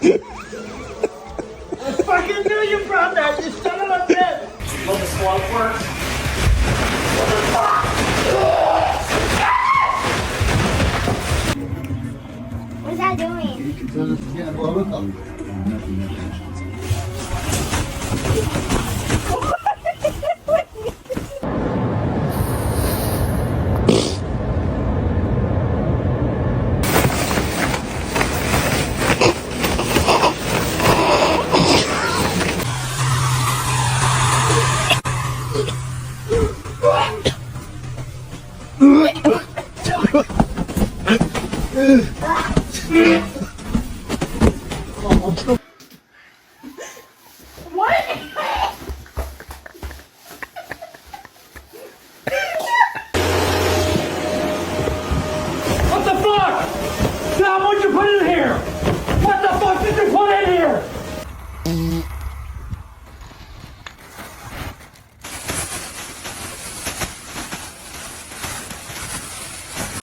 I fucking knew you brought that, you son of a bitch! Will the slope work? What's that doing? What the fuck? Tom, what'd you put in here? What the fuck did you put in here?